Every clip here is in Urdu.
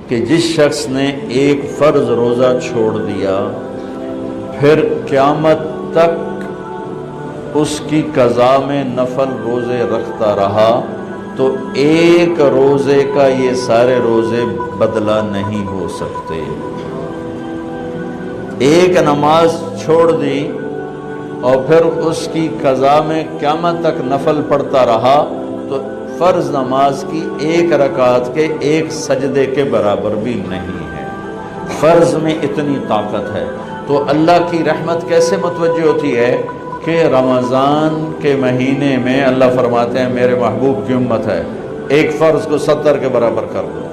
کہ جس شخص نے ایک فرض روزہ چھوڑ دیا پھر قیامت تک اس کی قضا میں نفل روزے رکھتا رہا تو ایک روزے کا یہ سارے روزے بدلہ نہیں ہو سکتے۔ ایک نماز چھوڑ دی اور پھر اس کی قضا میں قیامت تک نفل پڑھتا رہا تو فرض نماز کی ایک رکعت کے ایک سجدے کے برابر بھی نہیں ہے۔ فرض میں اتنی طاقت ہے تو اللہ کی رحمت کیسے متوجہ ہوتی ہے کہ رمضان کے مہینے میں اللہ فرماتے ہیں میرے محبوب کی امت ہے، ایک فرض کو 70 کے برابر کر دو،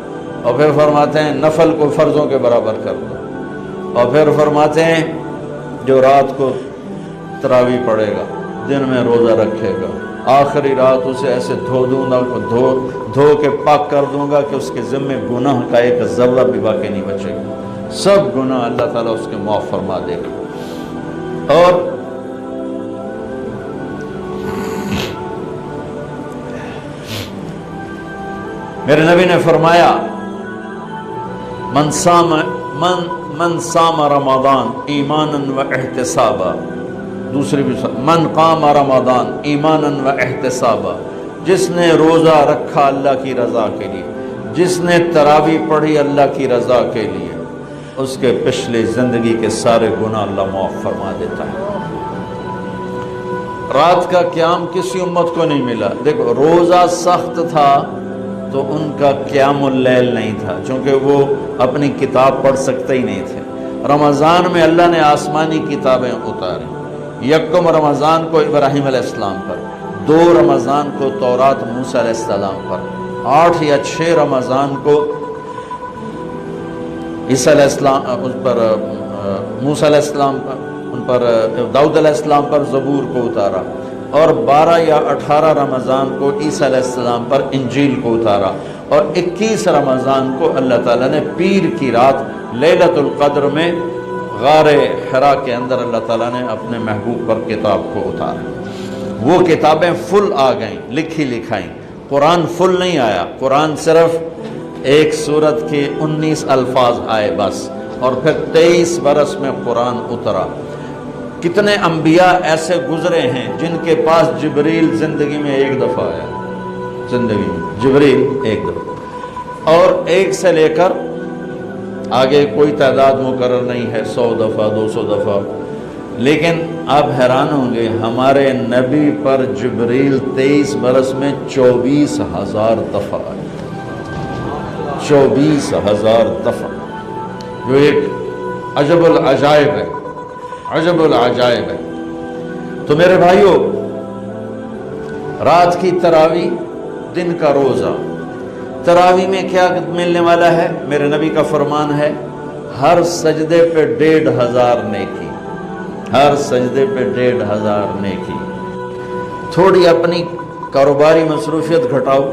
اور پھر فرماتے ہیں نفل کو فرضوں کے برابر کر دو، اور پھر فرماتے ہیں جو رات کو تراویح پڑھے گا، دن میں روزہ رکھے گا، آخری رات اسے ایسے دھو دوں گا، دھو کے پاک کر دوں گا کہ اس کے ذمے گناہ کا ایک ذرہ بھی باقی نہیں بچے گا، سب گناہ اللہ تعالیٰ اس کے معاف فرما دے گا۔ اور میرے نبی نے فرمایا من صام رمضان ایمانا و احتسابا، دوسری بھی من قام رمضان ایمانا و احتسابا، جس نے روزہ رکھا اللہ کی رضا کے لیے، جس نے تراویح پڑھی اللہ کی رضا کے لیے، اس کے پچھلی زندگی کے سارے گناہ اللہ معاف فرما دیتا ہے۔ رات کا قیام کسی امت کو نہیں ملا، دیکھو روزہ سخت تھا تو ان کا قیام اللیل نہیں تھا، چونکہ وہ اپنی کتاب پڑھ سکتے ہی نہیں تھے۔ رمضان میں اللہ نے آسمانی کتابیں اتاری، یکم رمضان کو ابراہیم علیہ السلام پر، 2 رمضان کو تورات موسیٰ علیہ السلام پر، 8 یا 6 رمضان کو عیسیٰ علیہ السلام ان پر، موسیٰ علیہ السلام پر، ان پر داؤد علیہ السلام پر زبور کو اتارا، اور 12 یا 18 رمضان کو عیسیٰ علیہ السلام پر انجیل کو اتارا، اور 21 رمضان کو اللہ تعالیٰ نے پیر کی رات لیلۃ القدر میں غار حرا کے اندر اللہ تعالیٰ نے اپنے محبوب پر کتاب کو اتارا۔ وہ کتابیں فل آ گئیں، لکھی لکھائیں، قرآن فل نہیں آیا، قرآن صرف ایک سورت کے 19 الفاظ آئے بس، اور پھر 23 برس میں قرآن اترا۔ کتنے انبیاء ایسے گزرے ہیں جن کے پاس جبریل زندگی میں ایک دفعہ آیا، زندگی میں جبریل ایک دفعہ، اور ایک سے لے کر آگے کوئی تعداد مقرر نہیں ہے، 100 دفعہ 200 دفعہ، لیکن آپ حیران ہوں گے ہمارے نبی پر جبریل 23 برس میں 24,000 دفعہ آئے، 24,000 دفعہ، جو ایک عجب العجائب ہے، عجب العجائب ہے۔ تو میرے بھائیوں، رات کی تراویح، دن کا روزہ، تراویح میں کیا ملنے والا ہے؟ میرے نبی کا فرمان ہے ہر سجدے پہ 1,500 نیکی، ہر سجدے پہ 1,500 نیکی۔ تھوڑی اپنی کاروباری مصروفیت گھٹاؤ،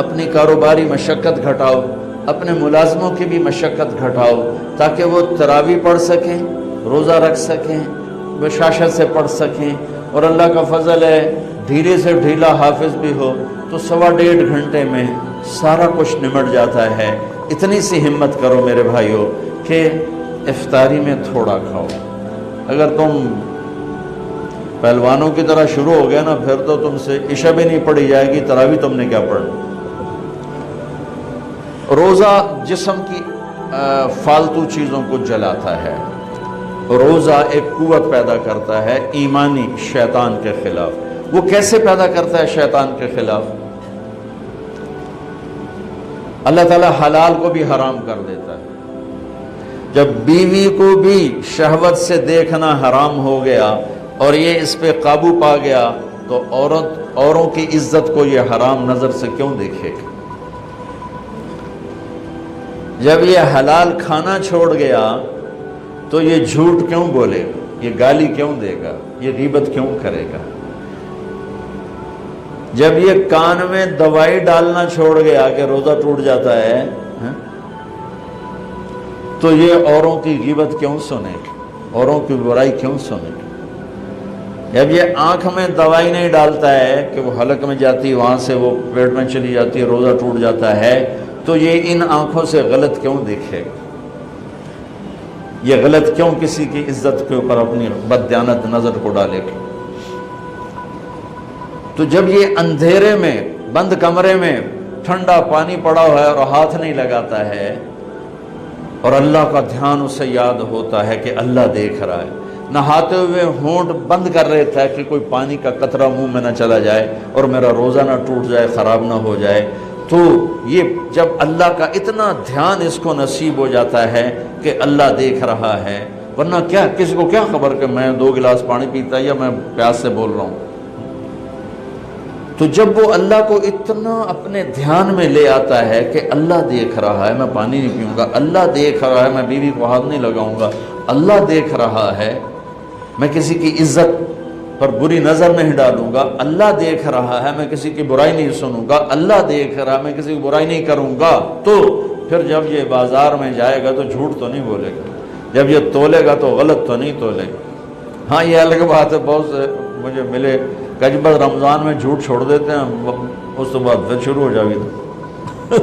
اپنی کاروباری مشقت گھٹاؤ، اپنے ملازموں کی بھی مشقت گھٹاؤ، تاکہ وہ تراویح پڑھ سکیں، روزہ رکھ سکیں، بشاشت سے پڑھ سکیں، اور اللہ کا فضل ہے دھیرے سے ڈھیلا حافظ بھی ہو تو 1.25 گھنٹے میں سارا کچھ نمٹ جاتا ہے۔ اتنی سی ہمت کرو میرے بھائیوں کہ افطاری میں تھوڑا کھاؤ۔ اگر تم پہلوانوں کی طرح شروع ہو گیا نا، پھر تو تم سے عشاء بھی نہیں پڑھی جائے گی، تراویح تم نے کیا پڑھنا۔ روزہ جسم کی فالتو چیزوں کو جلاتا ہے، روزہ ایک قوت پیدا کرتا ہے ایمانی شیطان کے خلاف۔ وہ کیسے پیدا کرتا ہے شیطان کے خلاف؟ اللہ تعالیٰ حلال کو بھی حرام کر دیتا ہے۔ جب بیوی کو بھی شہوت سے دیکھنا حرام ہو گیا اور یہ اس پہ قابو پا گیا تو اوروں کی عزت کو یہ حرام نظر سے کیوں دیکھے گا؟ جب یہ حلال کھانا چھوڑ گیا تو یہ جھوٹ کیوں بولے گا، یہ گالی کیوں دے گا، یہ غیبت کیوں کرے گا؟ جب یہ کان میں دوائی ڈالنا چھوڑ گیا کہ روزہ ٹوٹ جاتا ہے تو یہ اوروں کی غیبت کیوں سنے گا، اوروں کی برائی کیوں سنے گا؟ جب یہ آنکھ میں دوائی نہیں ڈالتا ہے کہ وہ حلق میں جاتی، وہاں سے وہ پیٹ میں چلی جاتی ہے، روزہ ٹوٹ جاتا ہے، تو یہ ان آنکھوں سے غلط کیوں دیکھے گا؟ یہ غلط کیوں کسی کی عزت کے اوپر اپنی بددیانت نظر کو ڈالے گا؟ تو جب یہ اندھیرے میں بند کمرے میں ٹھنڈا پانی پڑا ہوا ہے اور ہاتھ نہیں لگاتا ہے اور اللہ کا دھیان اسے یاد ہوتا ہے کہ اللہ دیکھ رہا ہے، نہاتے ہوئے ہونٹ بند کر رہتا ہے کہ کوئی پانی کا قطرہ منہ میں نہ چلا جائے اور میرا روزہ نہ ٹوٹ جائے، خراب نہ ہو جائے، تو یہ جب اللہ کا اتنا دھیان اس کو نصیب ہو جاتا ہے کہ اللہ دیکھ رہا ہے، ورنہ کیا کسی کو کیا خبر کہ میں 2 گلاس پانی پیتا یا میں پیاس سے بول رہا ہوں۔ تو جب وہ اللہ کو اتنا اپنے دھیان میں لے آتا ہے کہ اللہ دیکھ رہا ہے، میں پانی نہیں پیوں گا، اللہ دیکھ رہا ہے، میں بیوی کو ہاتھ نہیں لگاؤں گا، اللہ دیکھ رہا ہے، میں کسی کی عزت پر بری نظر نہیں ڈالوں گا، اللہ دیکھ رہا ہے، میں کسی کی برائی نہیں سنوں گا، اللہ دیکھ رہا ہے، میں کسی کی برائی نہیں کروں گا، تو پھر جب یہ بازار میں جائے گا تو جھوٹ تو نہیں بولے گا، جب یہ تولے گا تو غلط تو نہیں تولے گا۔ ہاں یہ الگ بات ہے، بہت سے مجھے ملے کہ جب رمضان میں جھوٹ چھوڑ دیتے ہیں، اس کے بعد پھر شروع ہو جائے گی،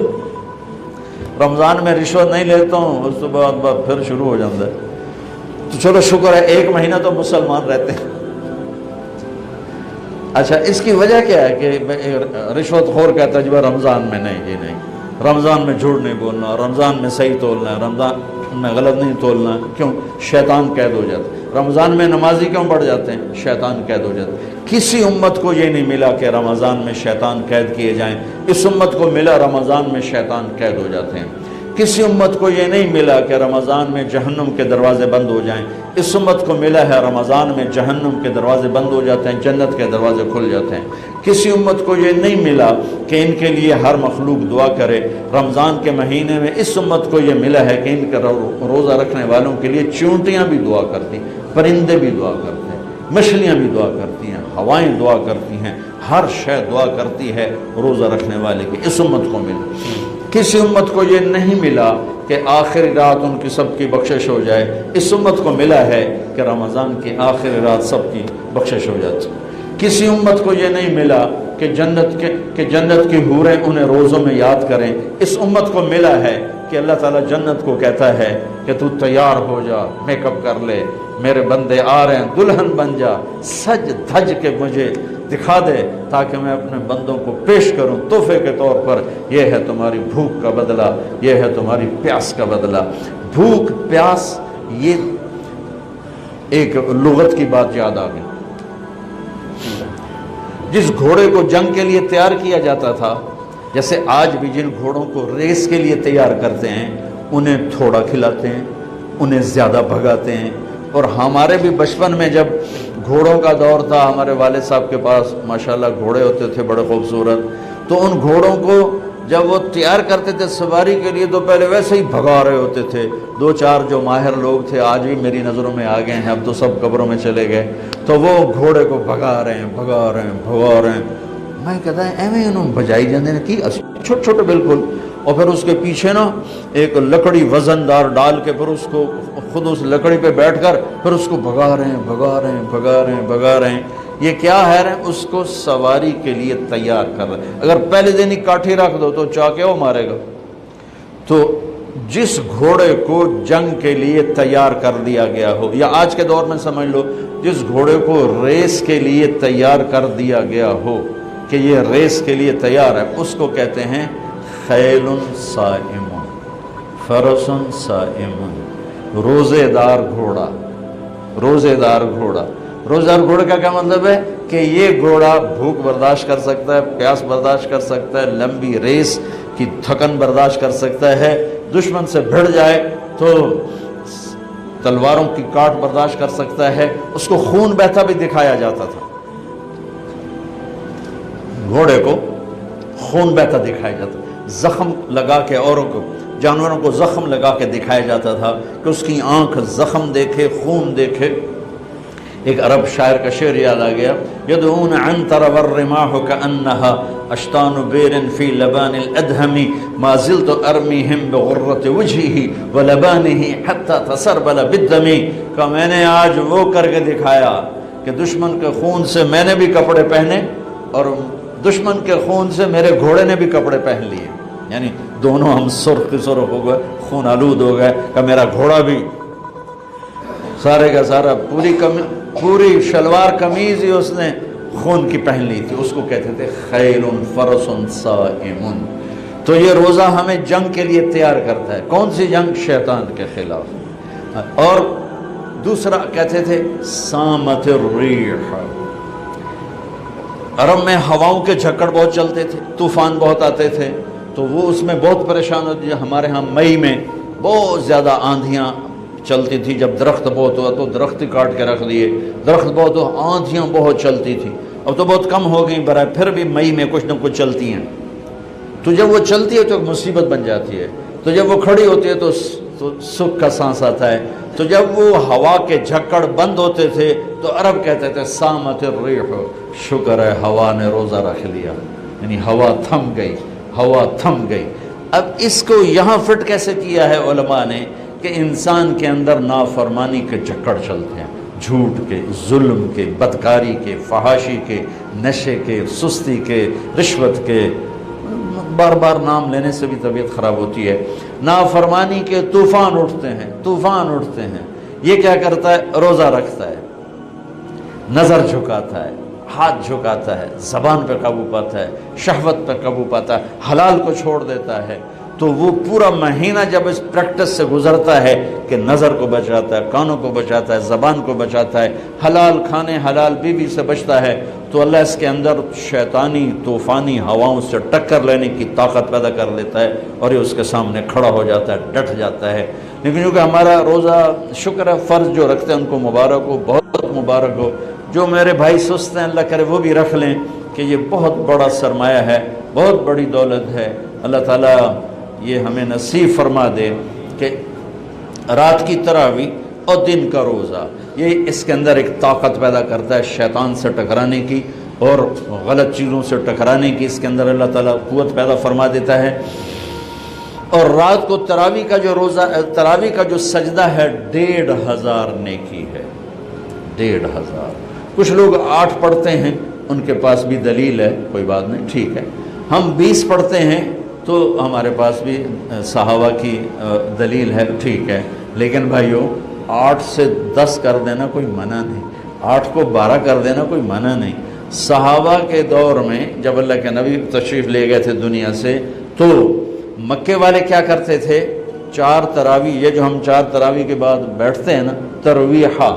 رمضان میں رشوت نہیں لیتا ہوں، اس کے بعد پھر شروع ہو جاتا ہے۔ تو چلو شکر ہے 1 مہینہ تو مسلمان رہتے ہیں۔ اچھا اس کی وجہ کیا ہے کہ رشوت خور کہتا ہے جب رمضان میں نہیں، یہ نہیں، رمضان میں جھوٹ نہیں بولنا، رمضان میں صحیح تولنا ہے، رمضان میں غلط نہیں تولنا، کیوں؟ شیطان قید ہو جاتا ہے۔ رمضان میں نمازی کیوں بڑھ جاتے ہیں؟ شیطان قید ہو جاتا ہے۔ کسی امت کو یہ نہیں ملا کہ رمضان میں شیطان قید کیے جائیں، اس امت کو ملا رمضان میں شیطان قید ہو جاتے ہیں۔ کسی امت کو یہ نہیں ملا کہ رمضان میں جہنم کے دروازے بند ہو جائیں، اس امت کو ملا ہے رمضان میں جہنم کے دروازے بند ہو جاتے ہیں، جنت کے دروازے کھل جاتے ہیں۔ کسی امت کو یہ نہیں ملا کہ ان کے لیے ہر مخلوق دعا کرے، رمضان کے مہینے میں اس امت کو یہ ملا ہے کہ ان کے روزہ رکھنے والوں کے لیے چونٹیاں بھی دعا کرتی ہیں، پرندے بھی دعا کرتے ہیں، مچھلیاں بھی دعا کرتی ہیں، ہوائیں دعا کرتی ہیں، ہر شے دعا کرتی ہے روزہ رکھنے والے کی، اس امت کو ملا۔ کسی امت کو یہ نہیں ملا کہ آخری رات ان کی سب کی بخشش ہو جائے، اس امت کو ملا ہے کہ رمضان کی آخری رات سب کی بخشش ہو جاتی۔ کسی امت کو یہ نہیں ملا کہ جنت کی حوریں انہیں روزوں میں یاد کریں، اس امت کو ملا ہے کہ اللہ تعالیٰ جنت کو کہتا ہے کہ تو تیار ہو جا، میک اپ کر لے، میرے بندے آ رہے ہیں، دلہن بن جا، سج دھج کے مجھے دکھا دے تاکہ میں اپنے بندوں کو پیش کروں تحفے کے طور پر۔ یہ ہے تمہاری بھوک کا بدلہ، یہ ہے تمہاری پیاس کا بدلہ۔ بھوک پیاس، یہ ایک لغت کی بات یاد آ گئی۔ جس گھوڑے کو جنگ کے لیے تیار کیا جاتا تھا، جیسے آج بھی جن گھوڑوں کو ریس کے لیے تیار کرتے ہیں، انہیں تھوڑا کھلاتے ہیں، انہیں زیادہ بھگاتے ہیں۔ اور ہمارے بھی بچپن میں جب گھوڑوں کا دور تھا، ہمارے والد صاحب کے پاس ماشاءاللہ گھوڑے ہوتے تھے بڑے خوبصورت، تو ان گھوڑوں کو جب وہ تیار کرتے تھے سواری کے لیے تو پہلے ویسے ہی بھگا رہے ہوتے تھے۔ 2-4 جو ماہر لوگ تھے آج بھی میری نظروں میں آ گئے ہیں، اب تو سب قبروں میں چلے گئے، تو وہ گھوڑے کو بھگا رہے ہیں۔ میں کہتا ہے ایویں انہوں بجائی جاندے نے کی چھوٹے چھوٹے بالکل، اور پھر اس کے پیچھے نا ایک لکڑی وزن دار ڈال کے پھر اس کو خود اس لکڑی پہ بیٹھ کر پھر اس کو بھگا رہے ہیں۔ یہ کیا ہے رہے ہیں؟ اس کو سواری کے لیے تیار کر رہے ہیں۔ اگر پہلے دن ہی کاٹھی رکھ دو تو چاکے وہ مارے گا۔ تو جس گھوڑے کو جنگ کے لیے تیار کر دیا گیا ہو، یا آج کے دور میں سمجھ لو جس گھوڑے کو ریس کے لیے تیار کر دیا گیا ہو کہ یہ ریس کے لیے تیار ہے، اس کو کہتے ہیں خیل صائم، فرس صائم، روزے دار گھوڑا۔ روزے دار گھوڑے کا کیا مطلب ہے؟ کہ یہ گھوڑا بھوک برداشت کر سکتا ہے، پیاس برداشت کر سکتا ہے، لمبی ریس کی تھکن برداشت کر سکتا ہے، دشمن سے بھڑ جائے تو تلواروں کی کاٹ برداشت کر سکتا ہے۔ اس کو خون بہتا بھی دکھایا جاتا تھا، گھوڑے کو خون بہتا دکھایا جاتا، زخم لگا کے اوروں کو، جانوروں کو زخم لگا کے دکھایا جاتا تھا کہ اس کی آنکھ زخم دیکھے، خون دیکھے۔ ایک عرب شاعر کا شعر یاد آ گیا، یدعون عنتر والرماح كأنها اشتان بیر فی لبان الادهم ما زلت ارمیہم بغرۃ وجهه ولبانه حتى تسربل بالدم، کہ میں نے آج وہ کر کے دکھایا کہ دشمن کے خون سے میں نے بھی کپڑے پہنے اور دشمن کے خون سے میرے گھوڑے نے بھی کپڑے پہن لیے۔ یعنی دونوں ہم سرخ سرخ ہو گئے، خون آلود ہو گئے کہ میرا گھوڑا بھی سارے کا سارا پوری شلوار قمیض ہی اس نے خون کی پہن لی تھی، اس کو کہتے تھے خیل فرس صائم۔ تو یہ روزہ ہمیں جنگ کے لیے تیار کرتا ہے۔ کون سی جنگ؟ شیطان کے خلاف۔ اور دوسرا کہتے تھے سامت الریح، عرب میں ہواؤں کے جھکڑ بہت چلتے تھے، طوفان بہت آتے تھے، تو وہ اس میں بہت پریشان ہوتی تھی۔ ہمارے ہاں مئی میں بہت زیادہ آندھیاں چلتی تھی، جب درخت بہت ہوا تو درخت کاٹ کے رکھ دیے، درخت بہت ہوا، آندھیاں بہت چلتی تھی۔ اب تو بہت کم ہو گئی برائے، پھر بھی مئی میں کچھ نہ کچھ چلتی ہیں، تو جب وہ چلتی ہے تو ایک مصیبت بن جاتی ہے، تو جب وہ کھڑی ہوتی ہے تو سکھ کا سانس آتا ہے۔ تو جب وہ ہوا کے جھکڑ بند ہوتے تھے تو عرب کہتے تھے سامت الریح، شکر ہے ہوا نے روزہ رکھ لیا، یعنی ہوا تھم گئی، ہوا تھم گئی۔ اب اس کو یہاں فٹ کیسے کیا ہے علماء نے کہ انسان کے اندر نافرمانی کے جھکڑ چلتے ہیں، جھوٹ کے، ظلم کے، بدکاری کے، فحاشی کے، نشے کے، سستی کے، رشوت کے، بار بار نام لینے سے بھی طبیعت خراب ہوتی ہے، نافرمانی کے طوفان اٹھتے ہیں، طوفان اٹھتے ہیں۔ یہ کیا کرتا ہے؟ روزہ رکھتا ہے، نظر جھکاتا ہے، ہاتھ جھکاتا ہے، زبان پہ قابو پاتا ہے، شہوت پہ قابو پاتا ہے، حلال کو چھوڑ دیتا ہے۔ تو وہ پورا مہینہ جب اس پریکٹس سے گزرتا ہے کہ نظر کو بچاتا ہے، کانوں کو بچاتا ہے، زبان کو بچاتا ہے، حلال کھانے، حلال بیوی سے بچتا ہے، تو اللہ اس کے اندر شیطانی طوفانی ہواؤں سے ٹکر لینے کی طاقت پیدا کر لیتا ہے، اور یہ اس کے سامنے کھڑا ہو جاتا ہے، ڈٹ جاتا ہے۔ لیکن چونکہ ہمارا روزہ شکر ہے فرض جو رکھتے ہیں ان کو مبارک ہو، بہت مبارک ہو۔ جو میرے بھائی سست ہیں اللہ کرے وہ بھی رکھ لیں کہ یہ بہت بڑا سرمایہ ہے، بہت بڑی دولت ہے۔ اللہ تعالیٰ یہ ہمیں نصیب فرما دے کہ رات کی تراویح اور دن کا روزہ، یہ اس کے اندر ایک طاقت پیدا کرتا ہے شیطان سے ٹکرانے کی اور غلط چیزوں سے ٹکرانے کی، اس کے اندر اللہ تعالیٰ قوت پیدا فرما دیتا ہے۔ اور رات کو تراویح کا جو روزہ، تراویح کا جو سجدہ ہے 1500 نیکی ہے، 1500۔ کچھ لوگ 8 پڑھتے ہیں، ان کے پاس بھی دلیل ہے، کوئی بات نہیں، ٹھیک ہے۔ ہم 20 پڑھتے ہیں تو ہمارے پاس بھی صحابہ کی دلیل ہے، ٹھیک ہے۔ لیکن بھائیو 8 سے 10 کر دینا کوئی منع نہیں، 8 کو 12 کر دینا کوئی منع نہیں۔ صحابہ کے دور میں جب اللہ کے نبی تشریف لے گئے تھے دنیا سے، تو مکے والے کیا کرتے تھے؟ 4 تراویح، یہ جو ہم 4 تراویح کے بعد بیٹھتے ہیں نا، ترویحہ،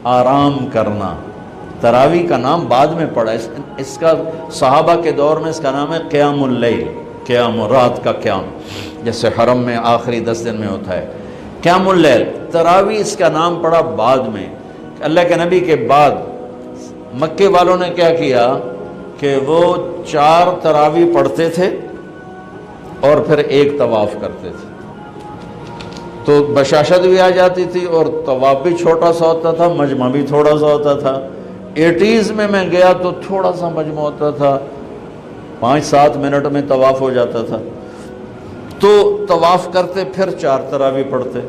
آرام کرنا۔ تراویح کا نام بعد میں پڑا، اس کا صحابہ کے دور میں اس کا نام ہے قیام اللیل، قیام رات کا قیام، جیسے حرم میں آخری 10 دن میں ہوتا ہے قیام اللیل۔ تراویح اس کا نام پڑا بعد میں، اللہ کے نبی کے بعد مکے والوں نے کیا کیا کہ وہ 4 تراویح پڑھتے تھے اور پھر ایک طواف کرتے تھے، تو بشاشت بھی آ جاتی تھی اور طواف بھی چھوٹا سا ہوتا تھا، مجمع بھی تھوڑا سا ہوتا تھا۔ 80s میں گیا تو تھوڑا سا مجمع ہوتا تھا، 5-7 منٹ میں طواف ہو جاتا تھا، تو طواف کرتے پھر 4 تراویح پڑھتے،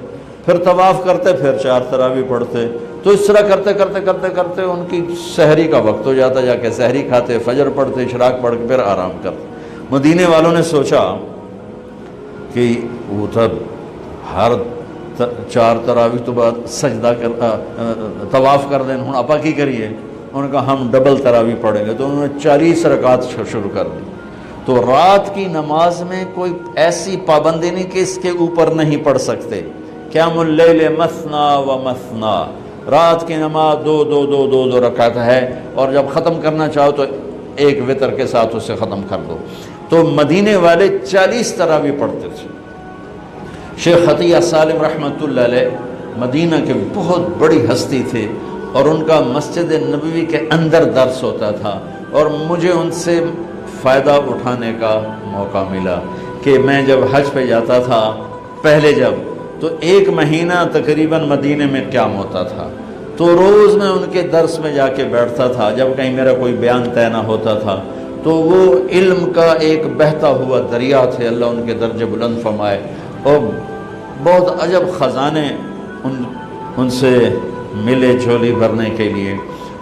پھر طواف کرتے پھر 4 تراویح پڑھتے، تو اس طرح کرتے کرتے کرتے کرتے ان کی سحری کا وقت ہو جاتا، جا کے سحری کھاتے، فجر پڑھتے، اشراق پڑھ کے پھر آرام کرتے۔ مدینے والوں نے سوچا کہ وہ تب ہر 4 تراویح تو بعد سجدہ طواف کر دیں، ہوں آپا کی کریے؟ انہوں نے کہا ہم ڈبل تراویح پڑھیں گے، تو انہوں نے 40 رکعت شروع کر دی۔ تو رات کی نماز میں کوئی ایسی پابندی نہیں کہ اس کے اوپر نہیں پڑھ سکتے۔ قیام اللیل مثنا و مثنا، رات کی نماز 2 رکعت ہے، اور جب ختم کرنا چاہو تو ایک وتر کے ساتھ اسے ختم کر دو۔ تو مدینے والے 40 تراویح پڑھتے تھے۔ شیخ عطیہ سالم رحمۃ اللہ علیہ مدینہ کے بہت بڑی ہستی تھے، اور ان کا مسجد نبوی کے اندر درس ہوتا تھا، اور مجھے ان سے فائدہ اٹھانے کا موقع ملا کہ میں جب حج پہ جاتا تھا پہلے تو 1 مہینہ تقریباً مدینے میں قیام ہوتا تھا، تو روز میں ان کے درس میں جا کے بیٹھتا تھا، جب کہیں میرا کوئی بیان طے نہ ہوتا تھا، تو وہ علم کا ایک بہتا ہوا دریا تھے، اللہ ان کے درجے بلند فرمائے، اور بہت عجب خزانے ان سے ملے جھولی بھرنے کے لیے۔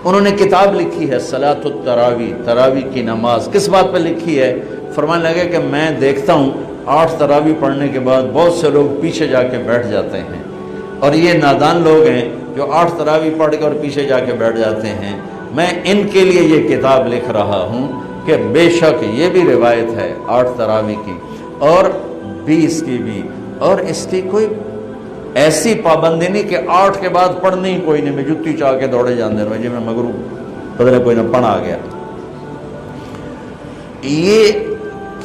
انہوں نے کتاب لکھی ہے صلاۃ التراویح، تراویح کی نماز، کس بات پہ لکھی ہے؟ فرمانے لگے کہ میں دیکھتا ہوں 8 تراویح پڑھنے کے بعد بہت سے لوگ پیچھے جا کے بیٹھ جاتے ہیں، اور یہ نادان لوگ ہیں جو 8 تراویح پڑھ کے اور پیچھے جا کے بیٹھ جاتے ہیں۔ میں ان کے لیے یہ کتاب لکھ رہا ہوں کہ بے شک یہ بھی روایت ہے 8 تراویح کی اور 20 کی بھی، اور اس کی کوئی ایسی پابندی نہیں کہ 8 کے بعد پڑھنی ہی کوئی نہیں، میں جتی چاہ کے دوڑے جاندے رہے جی میں مگرو بدلے کوئی نہ پڑھ آ گیا۔ یہ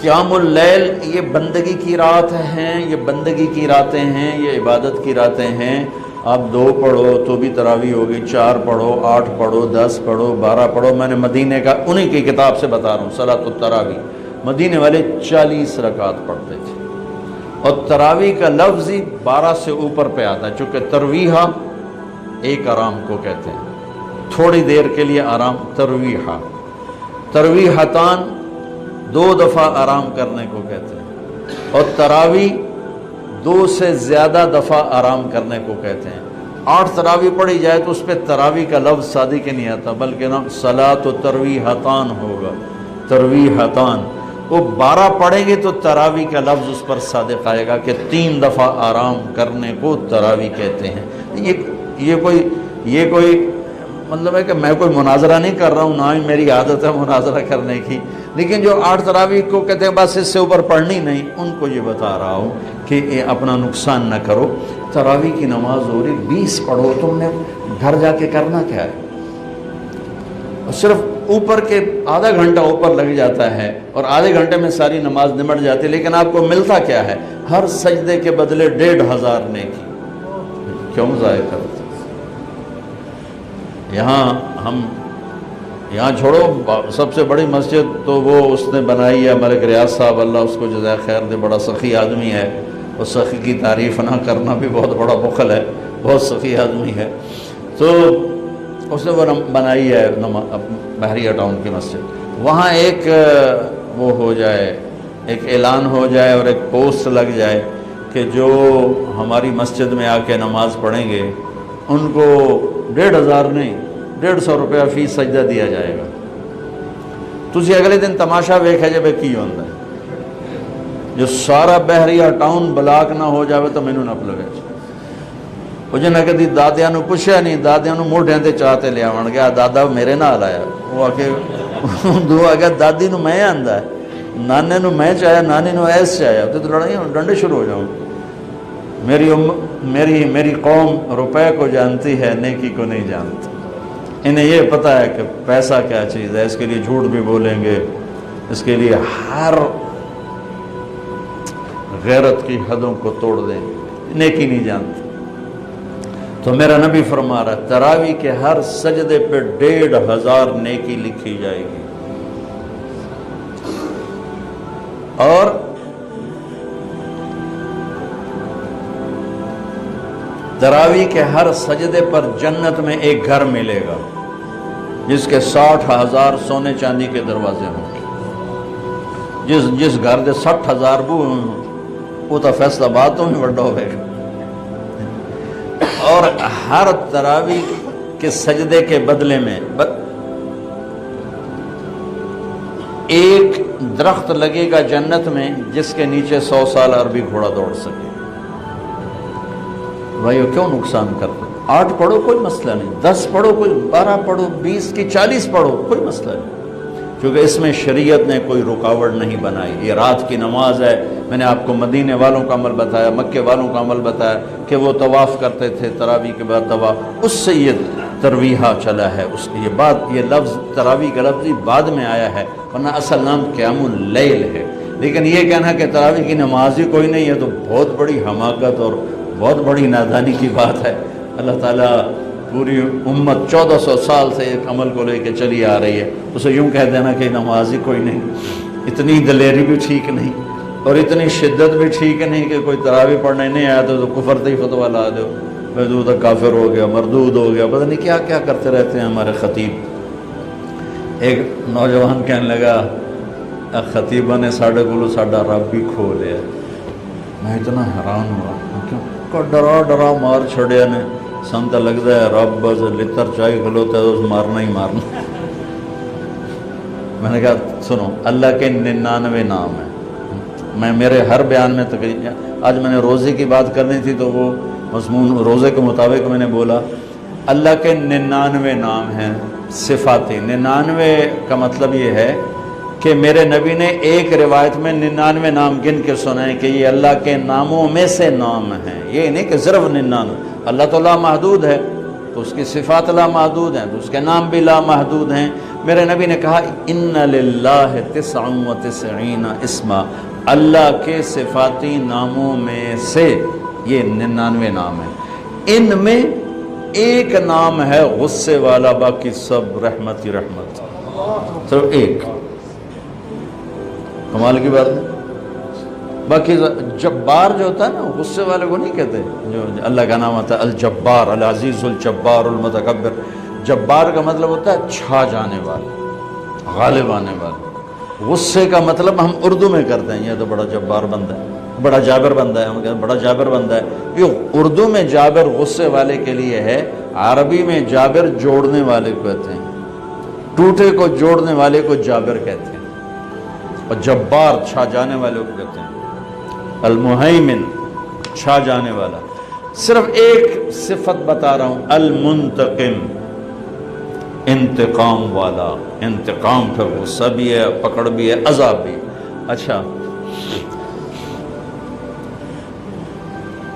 قیام اللیل یہ بندگی کی رات ہیں، یہ بندگی کی راتیں ہیں، یہ عبادت کی راتیں ہیں۔ آپ 2 پڑھو تو بھی تراویح ہوگی، 4 پڑھو، 8 پڑھو، 10 پڑھو، 12 پڑھو۔ میں نے مدینے کا انہی کی کتاب سے بتا رہا ہوں صلاۃ التراویح، مدینے والے 40 رکعت پڑھتے تھے، اور تراویح کا لفظ ہی 12 سے اوپر پہ آتا ہے، چونکہ ترویحہ ایک آرام کو کہتے ہیں، تھوڑی دیر کے لیے آرام ترویحہ، ترویحتان 2 دفعہ آرام کرنے کو کہتے ہیں، اور تراویح 2 سے زیادہ دفعہ آرام کرنے کو کہتے ہیں۔ 8 تراویح پڑھی جائے تو اس پہ تراویح کا لفظ سادی کے نہیں آتا، بلکہ نا صلاۃ و ترویحتان ہوگا، ترویحتان۔ وہ 12 پڑھیں گے تو تراویح کا لفظ اس پر صادق آئے گا کہ 3 دفعہ آرام کرنے کو تراویح کہتے ہیں۔ یہ کوئی مطلب ہے کہ میں کوئی مناظرہ نہیں کر رہا ہوں، نہ ہی میری عادت ہے مناظرہ کرنے کی، لیکن جو 8 تراویح کو کہتے ہیں بس اس سے اوپر پڑھنی نہیں، ان کو یہ بتا رہا ہوں کہ اپنا نقصان نہ کرو۔ تراویح کی نماز ہو رہی 20 پڑھو، تم نے گھر جا کے کرنا کیا ہے؟ صرف اوپر کے آدھا گھنٹہ اوپر لگ جاتا ہے اور آدھے گھنٹے میں ساری نماز نمٹ جاتی ہے، لیکن آپ کو ملتا کیا ہے؟ ہر سجدے کے بدلے 1500 نیکی۔ کیوں ضائع کرتے؟ یہاں چھوڑو، سب سے بڑی مسجد تو وہ اس نے بنائی ہے ملک ریاض صاحب، اللہ اس کو جزائے خیر دے، بڑا سخی آدمی ہے، اور سخی کی تعریف نہ کرنا بھی بہت بڑا بخل ہے، بہت سخی آدمی ہے۔ تو اس نے وہ بنائی ہے بحریہ ٹاؤن کی مسجد، وہاں ایک وہ ہو جائے، ایک اعلان ہو جائے اور ایک پوسٹ لگ جائے کہ جو ہماری مسجد میں آ کے نماز پڑھیں گے ان کو 1500 نہیں 150 روپیہ فی سجدہ دیا جائے گا۔ تسی اگلے دن تماشا ویکھے جے کی ہوندا ہے، جو سارا بحریہ ٹاؤن بلاک نہ ہو جاوے تو مینوں نہ پلوے۔ وہ جنہ کدی دادیاں نو پوچھیا نہیں، دادیاں نو موڈیاں تے چاہتے لے آون گیا، دادا میرے نال آیا، وہ آکے دو آگیا دادی نو میں آندا ہے، نانے نو میں چاہیا، نانی نو ایس چاہیا، تو لڑائیاں ڈنڈے شروع ہو جاؤں۔ میری قوم روپے کو جانتی ہے، نیکی کو نہیں جانتی۔ انہیں یہ پتہ ہے کہ پیسہ کیا چیز ہے، اس کے لیے جھوٹ بھی بولیں گے، اس کے لیے ہر غیرت کی حدوں کو توڑ دیں، نیکی نہیں جانتی۔ تو میرا نبی فرما رہا ہے تراویح کے ہر سجدے پہ 1500 نیکی لکھی جائے گی، اور تراویح کے ہر سجدے پر جنت میں ایک گھر ملے گا جس کے 60,000 سونے چاندی کے دروازے ہوں گے۔ جس گھر دے 60,000 بو وہ تو فیصلہ آباد تو ہی بڑا ہوئے گا، اور ہر تراویح کے سجدے کے بدلے میں ایک درخت لگے گا جنت میں جس کے نیچے 100 سال عربی گھوڑا دوڑ سکے۔ بھائیو کیوں نقصان کرتے؟ 8 پڑھو کوئی مسئلہ نہیں، 10 پڑھو کوئی، 12 پڑھو، 20 کی 40 پڑھو کوئی مسئلہ نہیں، کیونکہ اس میں شریعت نے کوئی رکاوٹ نہیں بنائی۔ یہ رات کی نماز ہے، میں نے آپ کو مدینے والوں کا عمل بتایا، مکے والوں کا عمل بتایا کہ وہ طواف کرتے تھے تراویح کے بعد طواف، اس سے یہ ترویحہ چلا ہے۔ اس کی یہ لفظ تراویح کا لفظ ہی بعد میں آیا ہے، ورنہ اصل نام قیام اللیل ہے۔ لیکن یہ کہنا کہ تراویح کی نماز ہی کوئی نہیں ہے تو بہت بڑی حماقت اور بہت بڑی نادانی کی بات ہے۔ اللہ تعالیٰ پوری امت 1400 سال سے ایک عمل کو لے کے چلی آ رہی ہے، اسے یوں کہہ دینا کہ نماز ہی کوئی نہیں، اتنی دلیری بھی ٹھیک نہیں اور اتنی شدت بھی ٹھیک نہیں کہ کوئی تراویح پڑھنے نہیں آیا تو کفر تے ہی فتویٰ لا دو، محدود کافر ہو گیا، مردود ہو گیا، پتہ نہیں کیا کیا کرتے رہتے ہیں ہمارے خطیب۔ ایک نوجوان کہنے لگا خطیبہ نے ساڑھے کولو ساڑھا رب بھی کھو لیا۔ میں اتنا حیران ہوا، کیوں ڈرا مار چھڑیا نے، سن تو لگتا ہے رب بس لتر چاہی کھلوتا ہے تو اس مارنا ہی مارنا۔ میں نے کہا سنو اللہ کے 99 نام ہیں. میں میرے ہر بیان میں تقریباً آج میں نے روزے کی بات کرنی تھی تو وہ مضمون روزے کے مطابق میں نے بولا. اللہ کے 99 نام ہیں صفاتی. 99 کا مطلب یہ ہے کہ میرے نبی نے ایک روایت میں 99 نام گن کے سنائے کہ یہ اللہ کے ناموں میں سے نام ہیں. یہ نہیں کہ صرف 99. اللہ تو لامحدود ہے تو اس کی صفات لامحدود ہیں تو اس کے نام بھی لامحدود ہیں. میرے نبی نے کہا ان للہ 99 اسما. اللہ کے صفاتی ناموں میں سے یہ 99 نام ہیں. ان میں ایک نام ہے غصے والا، باقی سب رحمت ہی رحمت. صرف ایک. کمال کی بات ہے. باقی جبار جو ہوتا ہے نا غصے والے کو نہیں کہتے. جو اللہ کا نام ہوتا ہے الجبار، العزیز الجبار المتکبر. جبار کا مطلب ہوتا ہے چھا جانے والا، غالب آنے والا. غصے کا مطلب ہم اردو میں کرتے ہیں یہ تو بڑا جبار بندہ ہے، بڑا جابر بندہ ہے. ہم کہتے ہیں بڑا جابر بندہ ہے. یہ اردو میں جابر غصے والے کے لیے ہے، عربی میں جابر جوڑنے والے کو کہتے ہیں. ٹوٹے کو جوڑنے والے کو جابر کہتے ہیں، اور جبار چھا جانے والے کو کہتے ہیں. المہیمن چھا جانے والا. صرف ایک صفت بتا رہا ہوں، المنتقم انتقام والا. انتقام پھر غصہ بھی ہے، پکڑ بھی ہے، عذاب بھی. اچھا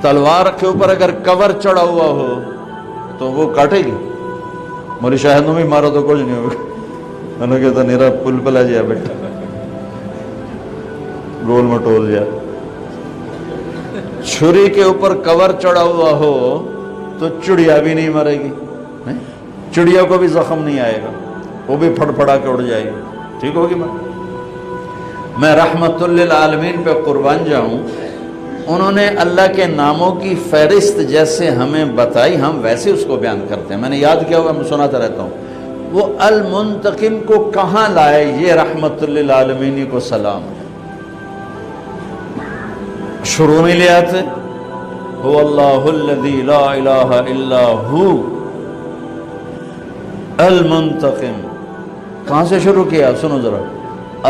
تلوار کے اوپر اگر کور چڑھا ہوا ہو تو وہ کاٹے گی. موری شاہد بھی مارو تو کچھ نہیں ہوگا. انہوں کہتا نیرا پل پلا جیا بیٹا گول مٹول جا. چھری کے اوپر کور چڑھا ہوا ہو تو چڑیا بھی نہیں مرے گی. چڑیا کو بھی زخم نہیں آئے گا، وہ بھی پھڑ پھڑا کے اڑ جائے گی. ٹھیک ہوگی میں رحمت للعالمین پہ قربان جاؤں. انہوں نے اللہ کے ناموں کی فہرست جیسے ہمیں بتائی ہم ویسے اس کو بیان کرتے ہیں. میں نے یاد کیا ہوا، میں سناتا رہتا ہوں. وہ المنتقم کو کہاں لائے؟ یہ رحمت للعالمین کو سلام ہے. شروع میں لے آتے هو اللہ الذی لا الہ الا ہو المنتقم. کہاں سے شروع کیا؟ سنو ذرا،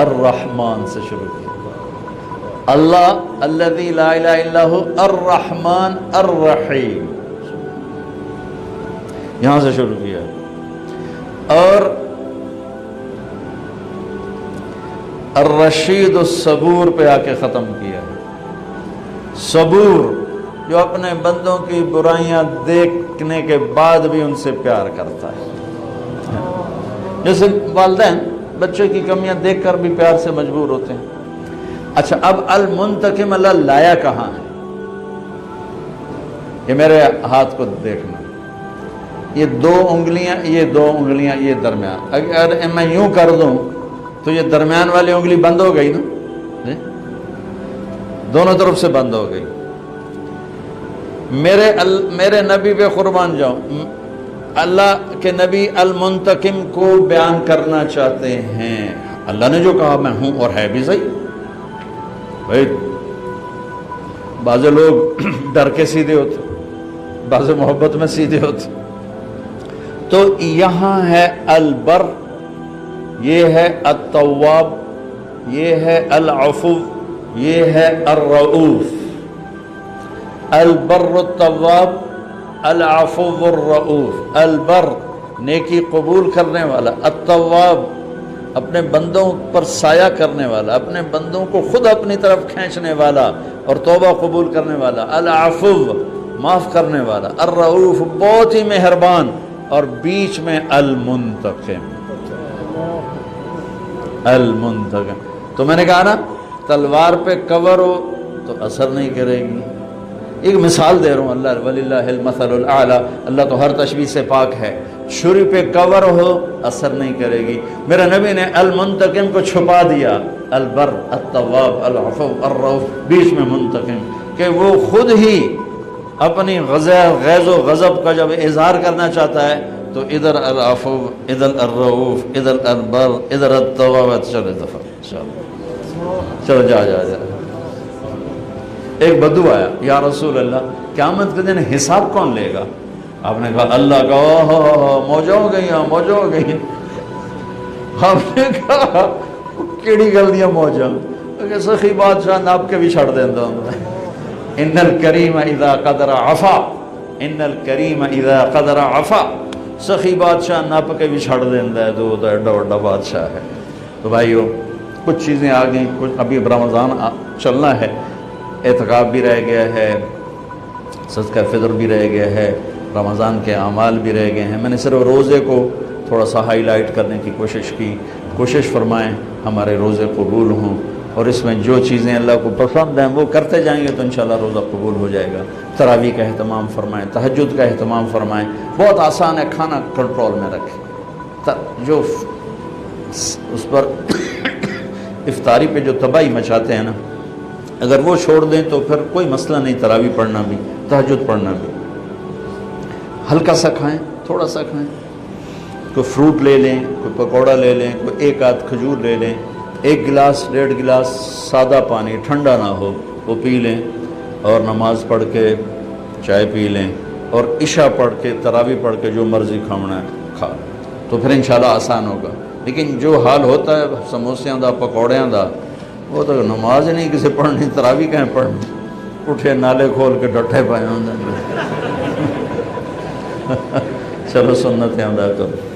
الرحمن سے شروع کیا. اللہ الذی لا الہ الا ہو الرحمن الرحیم، یہاں سے شروع کیا. اور الرشید الصبور پہ آ کے ختم کیا. صبور جو اپنے بندوں کی برائیاں دیکھنے کے بعد بھی ان سے پیار کرتا ہے. جیسے والدین بچے کی کمیاں دیکھ کر بھی پیار سے مجبور ہوتے ہیں. اچھا اب المنتقم اللہ لایا کہاں ہے؟ یہ میرے ہاتھ کو دیکھنا، یہ دو انگلیاں یہ درمیان. اگر میں یوں کر دوں تو یہ درمیان والی انگلی بند ہو گئی نا، دونوں طرف سے بند ہو گئی. میرے نبی پہ قربان جاؤں، اللہ کے نبی المنتقم کو بیان کرنا چاہتے ہیں. اللہ نے جو کہا میں ہوں، اور ہے بھی صحیح. بھائی بعض لوگ ڈر کے سیدھے ہوتے، بعض محبت میں سیدھے ہوتے. تو یہاں ہے البر، یہ ہے التواب، یہ ہے العفو، یہ ہے الرؤوف. البر التواب، العفو الرؤوف. البر نیکی قبول کرنے والا، التواب اپنے بندوں پر سایہ کرنے والا، اپنے بندوں کو خود اپنی طرف کھینچنے والا اور توبہ قبول کرنے والا. العفو معاف کرنے والا. الرؤوف بہت ہی مہربان. اور بیچ میں المنتقم. المنتقم تو میں نے کہا نا تلوار پہ کور ہو تو اثر نہیں کرے گی. ایک مثال دے رہا ہوں، اللہ وللہ المثل الاعلی، اللہ تو ہر تشبیہ سے پاک ہے. چھری پہ کور ہو اثر نہیں کرے گی. میرے نبی نے المنتقم کو چھپا دیا، البر التواب العفو الرؤوف، بیچ میں منتقم، کہ وہ خود ہی اپنی غیظ و غضب کا جب اظہار کرنا چاہتا ہے تو ادھر العفو، ادھر الرؤوف، ادھر البر، ادھر التواب. چلو دفعہ چلو جا. ایک بدو آیا، یا رسول اللہ قیامت کے دن حساب کون لے گا؟ آپ نے کہا اللہ کا. موجہ ہو گئی. آپ نے کہا کیڑی گل دیاں موجاں کہ سخی بادشاہ نپ کے بھی چھڑ دیندا ہوندا ان الکریم اذا قدر عفا ان الکریم اذا قدر عفا سخی بادشاہ نپ کے بھی چھڑ دیندا ہے تو ایڈا بڑا بادشاہ ہے۔ تو بھائیو کچھ چیزیں آ گئیں، کچھ ابھی رمضان چلنا ہے، اعتکاف بھی رہ گیا ہے، صدقہ فطر بھی رہ گیا ہے، رمضان کے اعمال بھی رہ گئے ہیں۔ میں نے صرف روزے کو تھوڑا سا ہائی لائٹ کرنے کی کوشش کی۔ کوشش فرمائیں ہمارے روزے قبول ہوں، اور اس میں جو چیزیں اللہ کو پسند ہیں وہ کرتے جائیں گے تو انشاءاللہ روزہ قبول ہو جائے گا۔ تراویح کا اہتمام فرمائیں، تہجد کا اہتمام فرمائیں، بہت آسان ہے، کھانا کنٹرول میں رکھیں۔ جو اس پر افطاری پہ جو تباہی مچاتے ہیں نا، اگر وہ چھوڑ دیں تو پھر کوئی مسئلہ نہیں، تراویح پڑھنا بھی، تہجد پڑھنا بھی۔ ہلکا سا کھائیں، تھوڑا سا کھائیں، کوئی فروٹ لے لیں، کوئی پکوڑا لے لیں، کوئی ایک آدھ کھجور لے لیں، 1 گلاس 1.5 گلاس سادہ پانی ٹھنڈا نہ ہو وہ پی لیں، اور نماز پڑھ کے چائے پی لیں، اور عشاء پڑھ کے تراویح پڑھ کے جو مرضی کھانا ہے کھا لیں، تو پھر انشاءاللہ آسان ہوگا۔ لیکن جو حال ہوتا ہے سموسیاں دا پکوڑیاں دا، وہ تو نماز نہیں کسی پڑھنی، تراویح کہیں پڑھنی، اٹھے نالے کھول کے ڈٹھے پائے ہوں۔ چلو سنتیں ادا کرو۔